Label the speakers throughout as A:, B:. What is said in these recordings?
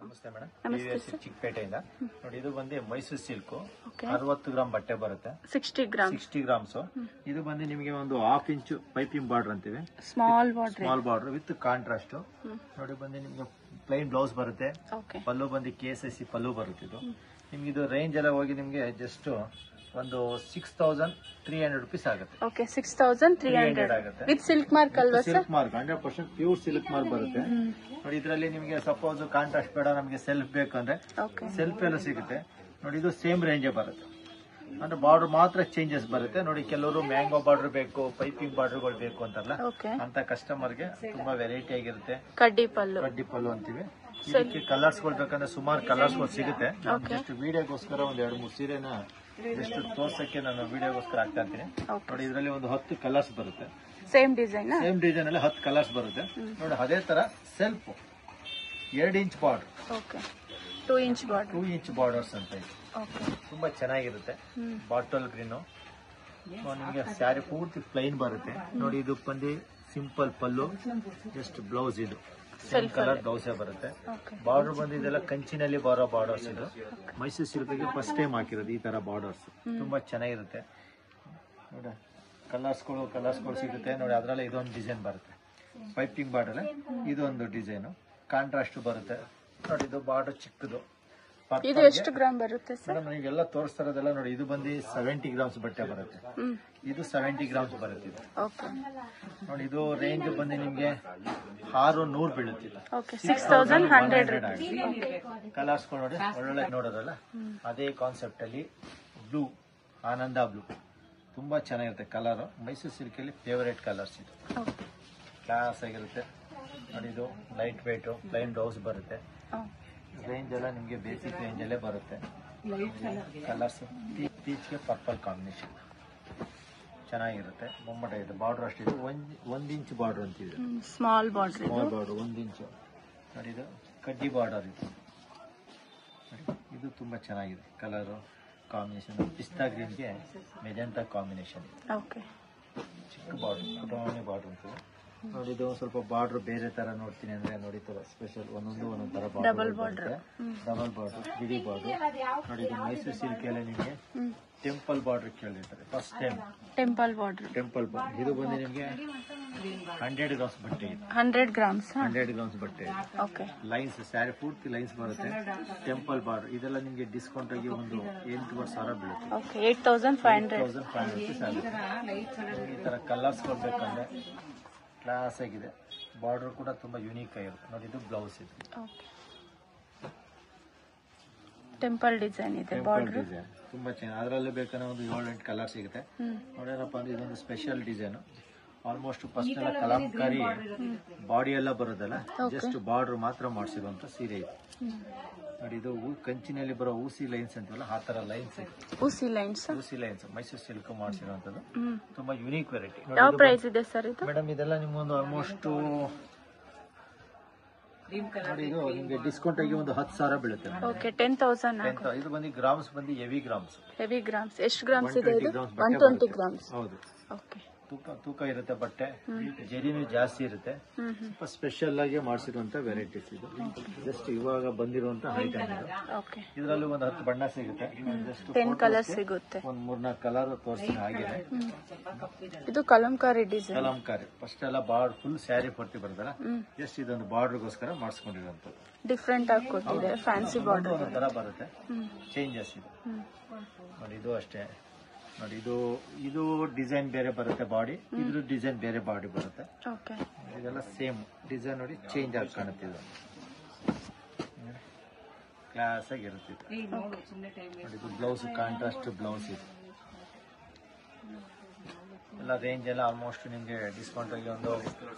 A: ನಮಸ್ತೆ ಮೇಡಮ್, ಚಿಕ್ಕಪೇಟೆಯಿಂದ ನೋಡಿ. ಇದು ಬಂದು ಮೈಸೂರು ಸಿಲ್ಕ್ 60 ಗ್ರಾಮ್ ಬಟ್ಟೆ ಬರುತ್ತೆ, 60 ಗ್ರಾಮ್ಸ್. ಇದು ಬಂದು ನಿಮಗೆ ಒಂದು 1/2 ಇಂಚ್ ಪೈಪಿಂಗ್ ಬಾರ್ಡರ್ ಅಂತೀವಿ, ಸ್ಮಾಲ್ ಬಾರ್ಡರ್ ವಿತ್ ಕಾಂಟ್ರಾಸ್ಟ್. ನೋಡಿ ಬಂದು ನಿಮ್ಗೆ ಪ್ಲೈನ್ ಬ್ಲೌಸ್ ಬರುತ್ತೆ, ಪಲ್ಲು ಬಂದು KSIC ಪಲ್ಲು ಬರುತ್ತೆ. ಇದು ನಿಮ್ಗೆ ಇದು ರೇಂಜ್ ಎಲ್ಲ ಹೋಗಿ ನಿಮ್ಗೆ ಜಸ್ಟ್ ಒಂದು 6300 rupees ಆಗುತ್ತೆ.
B: ಓಕೆ, 6300
A: ಆಗುತ್ತೆ
B: ವಿತ್ ಸಿಲ್ಕ್ ಮಾರ್ಕ್ ಅಲ್ವಾ sir?
A: Silk mark 100% pure silk mark ಬರುತ್ತೆ. ನೋಡಿ ಇದರಲ್ಲಿ ನಿಮಗೆ ಸಪೋಸ್ ಕಾಂಟ್ರಾಸ್ಟ್ ಬೇಡ, ನಮಗೆ ಸೆಲ್ಫ್ ಬೇಕಂದ್ರೆ ಸೆಲ್ಫ್ ಎಲ್ಲ ಸಿಗುತ್ತೆ. ನೋಡಿ ಇದು ಸೇಮ್ ರೇಂಜೇ ಬರುತ್ತೆ, ಅಂದ್ರೆ ಬಾರ್ಡರ್ ಮಾತ್ರ ಚೇಂಜಸ್ ಬರುತ್ತೆ. ನೋಡಿ ಕೆಲವರು ಮ್ಯಾಂಗೋ ಬಾರ್ಡರ್ ಬೇಕು, ಪೈಪಿಂಗ್ ಬಾರ್ಡರ್ಗಳು ಬೇಕು ಅಂತಲ್ಲ, ಅಂತ ಕಸ್ಟಮರ್ಗೆ ತುಂಬಾ ವೆರೈಟಿ ಆಗಿರುತ್ತೆ.
B: ಕಡ್ಡಿ ಪಲ್ಲು
A: ಅಂತೀವಿ. ಇದಕ್ಕೆ ಕಲರ್ಸ್ ಗಳು ಬೇಕಂದ್ರೆ ಸುಮಾರು ಕಲರ್ಸ್ ಗಳು ಸಿಗುತ್ತೆ. ಜಸ್ಟ್ ವಿಡಿಯೋಗೋಸ್ಕರ ಒಂದ್ 2-3 ಸೀರೆನ ಜಸ್ಟ್ ತೋರ್ಸಕ್ಕೆ ನಾನು ವಿಡಿಯೋಗೋಸ್ಕರ ಹಾಕ್ತಾ ಇರ್ತೀನಿ. ನೋಡಿ ಇದರಲ್ಲಿ ಒಂದು 10 ಕಲರ್ಸ್ ಬರುತ್ತೆ,
B: ಸೇಮ್ ಡಿಸೈನ್
A: ಅಲ್ಲಿ 10 ಕಲರ್ಸ್ ಬರುತ್ತೆ. ನೋಡಿ ಅದೇ ತರ self 2 inch border,
B: 2 inch
A: borders ಅಂತ ಇದೆ. ತುಂಬಾ ಚೆನ್ನಾಗಿರುತ್ತೆ. ಬಾಟಲ್ ಗ್ರೀನ್ ನಿಮಗೆ ಸ್ಯಾರಿ ಪೂರ್ತಿ ಪ್ಲೈನ್ ಬರುತ್ತೆ. ನೋಡಿ ಇದು ಬಂದು ಸಿಂಪಲ್ ಪಲ್ಲು, ಜಸ್ಟ್ ಬ್ಲೌಸ್ ಇದು ಸೇಮ್ ಕಲರ್ ಬ್ಲೌಸೇ ಬರುತ್ತೆ. ಬಾರ್ಡರ್ ಬಂದು ಇದೆಲ್ಲ ಕಂಚಿನಲ್ಲಿ ಬರೋ ಬಾರ್ಡರ್ಸ್. ಇದು ಮೈಸೂರು ಸಿಲ್ಕ್ಗೆ ಫಸ್ಟ್ ಟೈಮ್ ಹಾಕಿರೋದು ಈ ತರ ಬಾರ್ಡರ್ಸ್, ತುಂಬಾ ಚೆನ್ನಾಗಿರುತ್ತೆ. ನೋಡಿ ಕಲರ್ಸ್ಗಳು ಸಿಗುತ್ತೆ. ನೋಡಿ ಅದರಲ್ಲಿ ಇದೊಂದು ಡಿಸೈನ್ ಬರುತ್ತೆ, ಪೈಪಿಂಗ್ ಬಾರ್ಡರ್. ಇದೊಂದು ಡಿಸೈನ್ ಕಾಂಟ್ರಾಸ್ಟ್ ಬರುತ್ತೆ. ನೋಡಿ ಇದು ಬಾರ್ಡರ್ ಚಿಕ್ಕದು.
B: ಇದು ಎಷ್ಟು ಗ್ರಾಮ್ ಬರುತ್ತೆ ಸರ್?
A: ಮೇಡಮ್ ನೀವೆಲ್ಲ ತೋರಿಸ್ತಾ ಇರೋದೆಲ್ಲ ನೋಡಿ, ಇದು ಬಂದು 70 ಗ್ರಾಮ್ಸ್ ಬಟ್ಟೆ ಬರುತ್ತೆ, ಇದು 70 ಗ್ರಾಮ್ಸ್ ಬರುತ್ತೆ. ನೋಡಿ ಇದು ರೇಂಜ್ ಬಂದು ನಿಮ್ಗೆ 600 ಬೀಳುತ್ತೆ,
B: 6100.
A: ಕಲರ್ಸ್ ನೋಡಿ ಒಳ್ಳೊಳ್ಳೆ ನೋಡೋದಲ್ಲ, ಅದೇ ಕಾನ್ಸೆಪ್ಟ್ ಅಲ್ಲಿ ಬ್ಲೂ, ಆನಂದ ಬ್ಲೂ ತುಂಬಾ ಚೆನ್ನಾಗಿರುತ್ತೆ ಕಲರ್. ಮೈಸೂರು ಸಿಲ್ಕ್ ಅಲ್ಲಿ ಫೇವರೇಟ್ ಕಲರ್ಸ್ ಇದು, ಕ್ಲಾಸ್ ಆಗಿರುತ್ತೆ. ನೋಡಿ ಇದು ಲೈಟ್ ವೇಟ್ ಪ್ಲೈನ್ ಬ್ಲೌಸ್ ಬರುತ್ತೆ. ರೇಂಜ್ ಎಲ್ಲ ನಿಮ್ಗೆ ಬೇಸಿಕ್ ರೇಂಜ್ ಅಲ್ಲೇ ಬರುತ್ತೆ. ಕಲರ್ಸ್ ಪೀಚ್ಗೆ ಪರ್ಪಲ್ ಕಾಂಬಿನೇಷನ್ ಚೆನ್ನಾಗಿರುತ್ತೆ. ಬೊಮ್ಮಟ ಇದೆ. ಬಾರ್ಡರ್ ಅಷ್ಟಿದೆ, 1 ಇಂಚ್ ಬಾರ್ಡರ್ ಅಂತಿದೆ,
B: ಸ್ಮಾಲ್ ಬಾರ್ಡರ್
A: 1 ಇಂಚ್. ನೋಡಿ ಇದು ಕಡ್ಡಿ ಬಾರ್ಡರ್ ಇದು. ಇದು ತುಂಬಾ ಚೆನ್ನಾಗಿದೆ ಕಲರ್ ಕಾಂಬಿನೇಷನ್. ಪಿಸ್ತಾ ಗ್ರೀನ್ಗೆ ಮೆಜೆಂಟಾ ಕಾಂಬಿನೇಷನ್. ಚಿಕ್ಕ ಬಾರ್ಡರ್, ಪುಟಾಣಿ ಬಾರ್ಡರ್ ಅಂತಿದೆ. ನೋಡಿ ಇದು ಸ್ವಲ್ಪ ಬಾರ್ಡರ್ ಬೇರೆ ತರ ನೋಡ್ತೀನಿ ಅಂದ್ರೆ ನೋಡಿ ತರ ಸ್ಪೆಷಲ್ ಒಂದೊಂದು ತರ ಡಬಲ್ ಬಾರ್ಡರ್, ಬಿಡಿ ಬಾರ್ಡರ್. ನೋಡಿ ಇದು ಮೈಸೂರು ಸಿಲ್ಕ್ ಅಲ್ಲಿ ನಿಮಗೆ ಟೆಂಪಲ್ ಬಾರ್ಡರ್ ಕೇಳಿರ್ತಾರೆ ಫಸ್ಟ್ ಟೈಮ್, ಟೆಂಪಲ್ ಬಾರ್ಡರ್. ಇದು ಬಂದು ನಿಮಗೆ 100 ಗ್ರಾಮ್ಸ್ ಬಟ್ಟೆ ಇದೆ, 100 ಗ್ರಾಮ್ಸ್ ಬಟ್ಟೆ ಇದೆ. ಲೈನ್ಸ್ ಸ್ಯಾರಿ ಪೂರ್ತಿ ಲೈನ್ಸ್ ಬರುತ್ತೆ. ಟೆಂಪಲ್ ಬಾರ್ಡರ್ ಇದೆಲ್ಲ ನಿಮಗೆ ಡಿಸ್ಕೌಂಟ್ ಆಗಿ ಒಂದು 8,000 ಬೀಳುತ್ತೆ,
B: 8500
A: rupees ಆಗುತ್ತೆ. ಈ ತರ ಕಲರ್ಸ್ ಕೊಡ್ಬೇಕಂದ್ರೆ ಕ್ಲಾಸ್ ಆಗಿದೆ. ಬಾರ್ಡರ್ ಕೂಡ ತುಂಬಾ ಯೂನಿಕ್ ಆಗಿರುತ್ತೆ. ನೋಡಿ ಇದು ಬ್ಲೌಸ್ ಇದೆ,
B: ಟೆಂಪಲ್ ಡಿಸೈನ್ ಇದೆ, ಬಾರ್ಡರ್
A: ತುಂಬಾ ಚೆನ್ನಾಗಿ. ಅದರಲ್ಲಿ ಬೇಕಂದ್ರೆ ಒಂದು 7-8 ಕಲರ್ ಸಿಗುತ್ತೆ. ನೋಡ್ಯಾರಪ್ಪ ಅಂದ್ರೆ ಇದೊಂದು ಸ್ಪೆಷಲ್ ಡಿಸೈನ್. ಆಲ್ಮೋಸ್ಟ್ ಫಸ್ಟ್ ಎಲ್ಲ ಕಲಾಂಕಾರಿ ಬಾಡಿ ಎಲ್ಲ ಬರೋದಲ್ಲ, ಜಸ್ಟ್ ಬಾರ್ಡರ್ ಮಾತ್ರ ಮಾಡಿಸಿರುವಂತ ಸೀರೆ ಇದೆ. ನೋಡಿ ಇದು ಕಂಚಿನಲ್ಲಿ ಬರೋ ಊಸಿ ಲೈನ್ಸ್ ಅಂತೀವಲ್ಲ, ಆ ತರ ಲೈನ್ಸ್, ಊಸಿ ಲೈನ್ಸ್ ಮೈಸೂರು ಸಿಲ್ಕ್ ಮಾಡಿಸಿರುವಂತದ್ದು. ತುಂಬಾ ಯೂನಿಕ್ ವೆರೈಟಿ.
B: ಯಾವ ಪ್ರೈಸ್ ಇದೆ ಸರ್ ಇದು?
A: ಮೇಡಮ್ ಇದೆಲ್ಲ ನಿಮ್ಗೊಂದು ಆಲ್ಮೋಸ್ಟ್ ನೋಡಿ ಇದು ನಿಮ್ಗೆ ಡಿಸ್ಕೌಂಟ್ ಆಗಿ ಒಂದು 10,000 ಬೀಳುತ್ತೆ.
B: 10,000.
A: ಇದು ಬಂದು ಗ್ರಾಮ್ಸ್ ಬಂದು ಹೆವಿ ಗ್ರಾಮ್ಸ್.
B: ಎಷ್ಟು ಗ್ರಾಮ್ಸ್ ಇದೆ ಇದು? 120 ಗ್ರಾಮ್ಸ್.
A: ಹೌದು. ತೂಕ ಇರುತ್ತೆ, ಬಟ್ಟೆ ಜರಿನೂ ಜಾಸ್ತಿ ಇರುತ್ತೆ. ಸ್ವಲ್ಪ ಸ್ಪೆಷಲ್ ಆಗಿ ಮಾಡಿಸಿರುವಂತ ವೆರೈಟೀಸ್ ಇದು. ಜಸ್ಟ್ ಇವಾಗ ಬಂದಿರುವಂತ ಐಟಮ್ ಇದು. ಇದರಲ್ಲಿ ಒಂದು 10 ಬಣ್ಣ ಸಿಗುತ್ತೆ,
B: 10 ಕಲರ್ ಸಿಗುತ್ತೆ.
A: ಒಂದು 3-4 ಕಲರ್ ತೋರಿಸ್ತೀನಿ ಆಗಿದೆ.
B: ಇದು ಕಲಂಕಾರಿ ಡಿಸೈನ್.
A: ಕಲಂಕಾರಿ ಫಸ್ಟ್ ಎಲ್ಲ ಬಾರ್ಡರ್ ಫುಲ್ ಸ್ಯಾರಿ ಪಟ್ಟಿ ಬರ್ತಲ್ಲ, ಜಸ್ಟ್ ಇದೊಂದು ಬಾರ್ಡರ್ಗೋಸ್ಕರ ಮಾಡಿಸ್ಕೊಂಡಿರುವಂತದ್ದು.
B: ಡಿಫ್ರೆಂಟ್ ಆಗಿ ಕೊಟ್ಟಿದೆ, ಫ್ಯಾನ್ಸಿ ಬಾರ್ಡರ್
A: ತರ ಬರುತ್ತೆ, ಚೇಂಜಸ್ ಇದು. ನೋಡಿ ಇದು ಅಷ್ಟೇ. ನೋಡಿ ಇದು ಡಿಸೈನ್ ಬೇರೆ ಬರುತ್ತೆ, ಬಾಡಿ ಇದ್ರ ಡಿಸೈನ್ ಬೇರೆ ಬಾಡಿ ಬರುತ್ತೆ. ಇದೆಲ್ಲ ಸೇಮ್ ಡಿಸೈನ್. ನೋಡಿ ಚೇಂಜ್ ಆಗಿ ಕಾಣುತ್ತೆ, ಇದು ಕ್ಲಾಸ್ ಆಗಿರುತ್ತೆ. ನೋಡಿ ಇದು ಬ್ಲೌಸ್, ಕಾಂಟ್ರಾಸ್ಟ್ ಬ್ಲೌಸ್ ಇದು. ಎಲ್ಲ ರೇಂಜ್ ಎಲ್ಲ ಆಲ್ಮೋಸ್ಟ್ ನಿಮಗೆ ಡಿಸ್ಕೌಂಟ್ ಆಗಿ ಒಂದು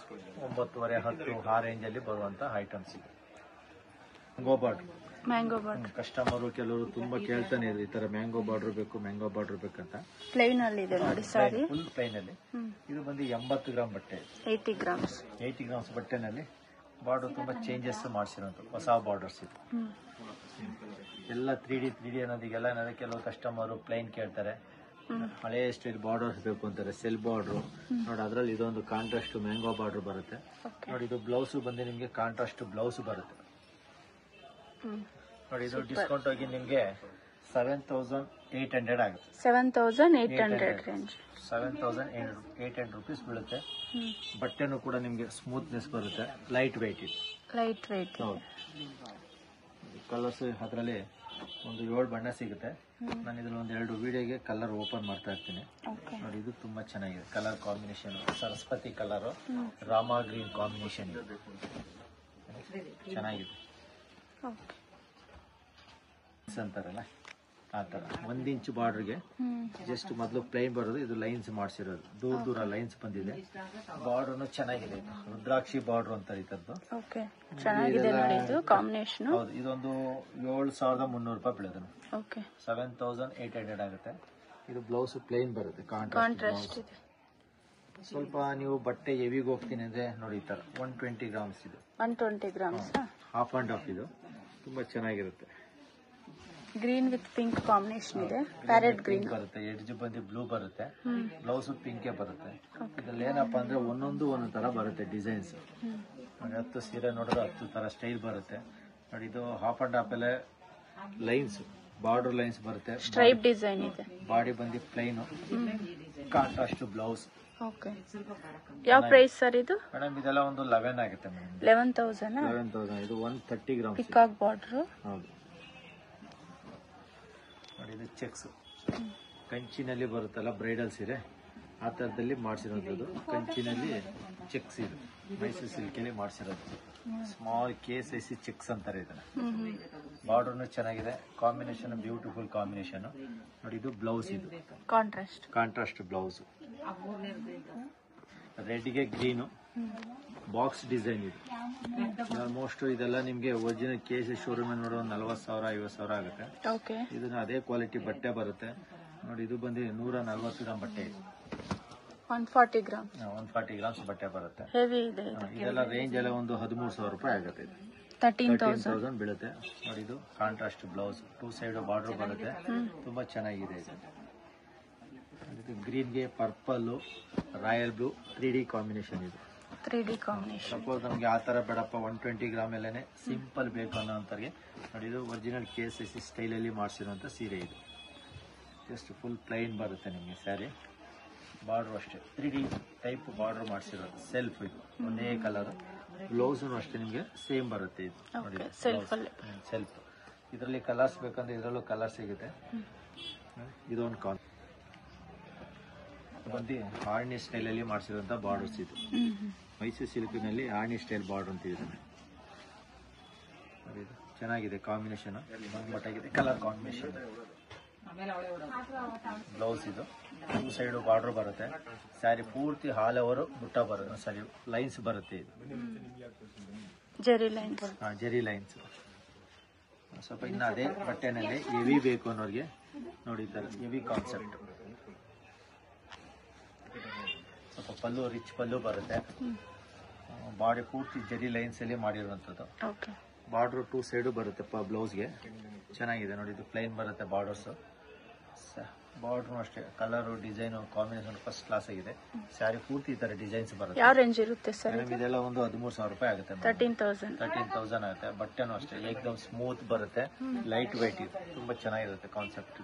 A: 9.5-10 ಆ ರೇಂಜ್ ಅಲ್ಲಿ ಬರುವಂತ ಐಟಮ್ಸ್ ಇದೆ.
B: ಮ್ಯಾಂಗೋ ಬಾರ್ಡರ್
A: ಕಸ್ಟಮರ್ ಕೆಲವರು ತುಂಬಾ ಕೇಳ್ತಾನೆ ಇದೆ, ಈ ತರ ಮ್ಯಾಂಗೋ ಬಾರ್ಡರ್ ಬೇಕಂತ.
B: ಪ್ಲೈನ್ ಅಲ್ಲಿ ಇದೆ ನೋಡಿ ಸಾರಿ,
A: ಫುಲ್ ಪ್ಲೈನ್ ಅಲ್ಲಿ. ಇದು ಬಂದು 80 ಗ್ರಾಮ್ ಬಟ್ಟೆ,
B: 80
A: ಗ್ರಾಮ್ಸ್ ಬಟ್ಟೆನಲ್ಲಿ ಬಾರ್ಡರ್ ತುಂಬಾ ಚೇಂಜಸ್ ಮಾಡಿಸಿರೋದು ಹೊಸ ಬಾರ್ಡರ್ಸ್ ಇದು. ಎಲ್ಲ 3D ಅನ್ನೋದಿಗೆಲ್ಲ ಕೆಲವು ಕಸ್ಟಮರ್ ಪ್ಲೈನ್ ಕೇಳ್ತಾರೆ, ಹಳೆ ಸ್ಟೈಲ್ ಬಾರ್ಡರ್ಸ್ ಬೇಕು ಅಂತಾರೆ, ಸೆಲ್ ಬಾರ್ಡರ್. ನೋಡಿ ಅದ್ರಲ್ಲಿ ಇದೊಂದು ಕಾಂಟ್ರಾಸ್ಟ್ ಮ್ಯಾಂಗೋ ಬಾರ್ಡರ್ ಬರುತ್ತೆ. ನೋಡಿ ಇದು ಬ್ಲೌಸ್ ಬಂದು ನಿಮ್ಗೆ ಕಾಂಟ್ರಾಸ್ಟ್ ಬ್ಲೌಸ್ ಬರುತ್ತೆ. ನೋಡಿ ಇದು ಡಿಸ್ಕೌಂಟ್ ಹೋಗಿ ನಿಮಗೆ 7,800 ಆಗುತ್ತೆ.
B: 7,800 ರೇಂಜ್.
A: 7,800 ರುಪೀಸ್ ಬೀಳುತ್ತೆ. ಬಟ್ಟೆನೂ ಕೂಡ ನಿಮಗೆ ಸ್ಮೂತ್ನೆಸ್ ಬರುತ್ತೆ, ಲೈಟ್ ವೆಯ್ಟ್ ಇದೆ.
B: Light weight.
A: ಕಲರ್ಸ್ ಅದರಲ್ಲಿ ಒಂದು 7 ಬಣ್ಣ ಸಿಗುತ್ತೆ. ನಾನು ಇದ್ರಲ್ಲಿ ಒಂದು 2 ವಿಡಿಯೋಗೆ ಕಲರ್ ಓಪನ್ ಮಾಡ್ತಾ ಇರ್ತೀನಿ. ನೋಡಿ ಇದು ತುಂಬಾ ಚೆನ್ನಾಗಿದೆ colour combination. Saraswati colour, Rama green combination ಇದೆ, ಚೆನ್ನಾಗಿದೆ. ಅಂತಾರಲ್ಲ ಆ ಥರ 1 ಇಂಚ್ ಬಾರ್ಡರ್ಗೆ ಜಸ್ಟ್ ಮೊದಲು ಪ್ಲೈನ್ ಬರೋದು, ಇದು ಲೈನ್ಸ್ ಮಾಡಿಸಿರೋದು, ದೂರ ದೂರ ಲೈನ್ಸ್ ಬಂದಿದೆ. ಬಾರ್ಡರ್ನು ಚೆನ್ನಾಗಿದೆ, ರುದ್ರಾಕ್ಷಿ ಬಾರ್ಡರ್ ಅಂತಾರೆ ಇದದ್ದು.
B: ಚೆನ್ನಾಗಿದೆ ನೋಡಿ ಇದು ಕಾಂಬಿನೇಷನ್.
A: ಹೌದು, ಇದೊಂದು 7,300 ರೂಪಾಯಿ ಬೀಳೋದು. 7,800 ಆಗುತ್ತೆ. ಇದು ಬ್ಲೌಸ್ ಪ್ಲೈನ್ ಬರುತ್ತೆ, ಕಾಂಟ್ರಾಸ್ಟ್ ಇದೆ. ಸ್ವಲ್ಪ ನೀವು ಬಟ್ಟೆ ಹೆವಿಗೆ ಹೋಗ್ತೀನಿ ಅಂದ್ರೆ ನೋಡಿ ಈ ತರ 120 ಗ್ರಾಮ್ಸ್ ಇದು.
B: 120 ಗ್ರಾಮ್ಸ್
A: ಹಾಫ್ ಅಂಡ್ ಹಾಫ್. ಇದು ತುಂಬಾ ಚೆನ್ನಾಗಿರುತ್ತೆ.
B: ಗ್ರೀನ್ ವಿತ್ ಪಿಂಕ್ ಕಾಂಬಿನೇಷನ್ ಇದೆ. ಪ್ಯಾರೆಟ್ ಗ್ರೀನ್
A: ಬರುತ್ತೆ, ಎಡ್ಜ್ ಬಂದು ಬ್ಲೂ ಬರುತ್ತೆ, ಬ್ಲೌಸ್ ಪಿಂಕ್ ಬರುತ್ತೆ. ಇದ್ರಲ್ಲಿ ಏನಪ್ಪಾ ಅಂದ್ರೆ ಒಂದೊಂದು ಒಂದೊಂದು ತರ ಬರುತ್ತೆ ಡಿಸೈನ್ಸ್. ನೋಡಿ 10 ಸೀರೆ ನೋಡಿದ್ರೆ 10 ತರ ಸ್ಟೈಲ್ ಬರುತ್ತೆ. ನೋಡಿ ಇದು ಹಾಫ್ ಅಂಡ್ ಹಾಫ್ ಅಲ್ಲೇ ಲೈನ್ಸ್, ಬಾರ್ಡರ್ ಲೈನ್ಸ್ ಬರುತ್ತೆ,
B: ಸ್ಟ್ರೈಪ್ ಡಿಸೈನ್ ಇದೆ.
A: ಬಾಡಿ ಬಂದು ಪ್ಲೈನ್, ಕಾಂಟ್ರಾಸ್ಟ್ ಬ್ಲೌಸ್.
B: ಯಾವ ಪ್ರೈಸ್ ಸರ್ ಇದು?
A: ಮೇಡಮ್ ಇದೆಲ್ಲ ಒಂದು 11 ಆಗುತ್ತೆ ಮೇಡಮ್.
B: 11,000.
A: ಇದು 130 ಗ್ರಾಮ್ಸ್
B: ಪಿಕಾಕ್ ಬಾರ್ಡರ್.
A: ಹೌದು. ನೋಡಿ ಇದು ಚೆಕ್ಸ್, ಕಂಚಿನಲ್ಲಿ ಬರುತ್ತಲ್ಲ ಬ್ರೈಡಲ್ ಸೀರೆ, ಆ ಥರದಲ್ಲಿ ಮಾಡಿಸಿರೋದು. ಕಂಚಿನಲ್ಲಿ ಚೆಕ್ಸ್ ಇದು, ಮೈಸೂರು ಸಿಲ್ಕಲ್ಲಿ ಮಾಡಿಸಿರೋದು. ಸ್ಮಾಲ್ KSIC ಚೆಕ್ಸ್ ಅಂತಾರೆ ಇದನ್ನ. ಬಾರ್ಡರ್ನು ಚೆನ್ನಾಗಿದೆ, ಕಾಂಬಿನೇಷನ್ ಬ್ಯೂಟಿಫುಲ್ ಕಾಂಬಿನೇಷನ್. ನೋಡಿ ಇದು ಬ್ಲೌಸ್, ಇದು ಕಾಂಟ್ರಾಸ್ಟ್ ಬ್ಲೌಸ್. ರೆಡ್ಗೆ ಗ್ರೀನು, ಬಾಕ್ಸ್ ಡಿಸೈನ್ ಇದು. ಆಲ್ಮೋಸ್ಟ್ ಇದೆಲ್ಲ ನಿಮಗೆ ಒರಿಜಿನಲ್ KSIC ಶೋರೂಮ್ ನೋಡೋ 40,000 50,000 ಆಗುತ್ತೆ. ಇದನ್ನ ಅದೇ ಕ್ವಾಲಿಟಿ ಬಟ್ಟೆ ಬರುತ್ತೆ. ನೋಡಿ ಇದು ಬಂದು 140 ಗ್ರಾಮ್ ಬಟ್ಟೆ,
B: 140
A: ಗ್ರಾಮ್ಸ್ ಬಟ್ಟೆ ಬರುತ್ತೆ. ಇದೆಲ್ಲ ರೇಂಜ್ ಎಲ್ಲ ಒಂದು 13,000 ರೂಪಾಯಿ ಆಗುತ್ತೆ. 13,000 ಬೀಳುತ್ತೆ. ನೋಡಿ ಇದು ಕಾಂಟ್ರಾಸ್ಟ್ ಬ್ಲೌಸ್, 2 ಸೈಡ್ ಬಾರ್ಡರ್ ಬರುತ್ತೆ, ತುಂಬಾ ಚೆನ್ನಾಗಿದೆ ಇದು. ಇದು ಗ್ರೀನ್ಗೆ purple, royal blue 3D combination ಇದು. ಸಪೋಸ್ ನಮ್ಗೆ ಆ ತರ ಬೇಡಪ್ಪ 120 ಗ್ರಾಮ್ ಅಲ್ಲೇನೆ ಸಿಂಪಲ್ ಬೇಕು ಅನ್ನೋಂಥವ್ರಿಗೆ ನೋಡಿ ಇದು ಒರಿಜಿನಲ್ KSIC ಸ್ಟೈಲ್ ಅಲ್ಲಿ ಮಾಡಿಸಿರುವಂತ ಸೀರೆ ಇದು. ಜಸ್ಟ್ ಫುಲ್ ಪ್ಲೈನ್ ಬರುತ್ತೆ ನಿಮಗೆ ಸ್ಯಾರಿ. ಬಾರ್ಡರ್ ಅಷ್ಟೇ 3D ಟೈಪ್ ಬಾರ್ಡರ್ ಮಾಡಿಸಿರೋದು, ಸೆಲ್ಫ್ ಇದು ಒಂದೇ ಕಲರ್. ಬ್ಲೌಸ್ ಅಷ್ಟೇ ನಿಮಗೆ ಸೇಮ್ ಬರುತ್ತೆ ಇದು. ನೋಡಿ ಸೆಲ್ಫ್. ಇದರಲ್ಲಿ ಕಲರ್ಸ್ ಬೇಕಂದ್ರೆ ಇದರಲ್ಲೂ ಕಲರ್ ಸಿಗುತ್ತೆ. ಇದೊಂದು ಬಂದು ಆರ್ನಿ ಸ್ಟೈಲ್ ಅಲ್ಲಿ ಮಾಡಿಸಿರುವಂತ ಬಾರ್ಡರ್ಸ್ ಇದು. ಮೈಸೂರು ಸಿಲ್ಕಿನಲ್ಲಿ ಆರ್ನಿ ಸ್ಟೈಲ್ ಬಾರ್ಡರ್ ಅಂತ ಇದೆ. ಚೆನ್ನಾಗಿದೆ ಕಾಂಬಿನೇಷನ್, ಮಟ್ಟಾಗಿದೆ ಕಲರ್ ಕಾಂಬಿನೇಷನ್. ಬ್ಲೌಸ್ ಇದು 2 ಸೈಡ್ ಬಾರ್ಡರ್ ಬರುತ್ತೆ. ಸ್ಯಾರಿ ಪೂರ್ತಿ ಹಾಲ್ ಓವರ್ ಬುಟ್ಟ ಬರುತ್ತೆ, ಸಾರಿ ಲೈನ್ಸ್ ಬರುತ್ತೆ ಇದು. Jerry lines. ಸ್ವಲ್ಪ ಇನ್ನು ಅದೇ ಬಟ್ಟೆನಲ್ಲಿ ಹೆವಿ ಬೇಕು ಅನ್ನೋರಿಗೆ ನೋಡಿ ಹೆವಿ ಕಾನ್ಸೆಪ್ಟ್. ಸ್ವಲ್ಪ ಪಲ್ಲು ರಿಚ್ ಪಲ್ಲು ಬರುತ್ತೆ, ಬಾಡಿ ಪೂರ್ತಿ ಜರಿ ಲೈನ್ಸ್ ಅಲ್ಲಿ ಮಾಡಿರುವಂತದ್ದು. ಬಾರ್ಡರ್ 2 ಸೈಡ್ ಬರುತ್ತೆ ಬ್ಲೌಸ್ಗೆ, ಚೆನ್ನಾಗಿದೆ. ನೋಡಿ ಇದು ಪ್ಲೈನ್ ಬರುತ್ತೆ ಬಾರ್ಡರ್ಸ್. ಬಾರ್ಡರ್ ಅಷ್ಟೇ colour design combination first class ಆಗಿದೆ. ಸ್ಯಾರಿ ಪೂರ್ತಿ ಈ ತರ ಡಿಸೈನ್ಸ್ ಬರುತ್ತೆ.
B: ಯಾವ ರೇಂಜ್ ಇರುತ್ತೆ ಸರ್?
A: ಇದೆಲ್ಲ ಒಂದು 13,000 ರೂಪಾಯಿ ಆಗುತ್ತೆ. 13,000 ಆಗುತ್ತೆ. ಬಟ್ಟೆನೂ ಅಷ್ಟೇ ಏಕದಮ್ ಸ್ಮೂತ್ ಬರುತ್ತೆ, ಲೈಟ್ ವೈಟ್ ಇದೆ, ತುಂಬಾ ಚೆನ್ನಾಗಿರುತ್ತೆ ಕಾನ್ಸೆಪ್ಟ್.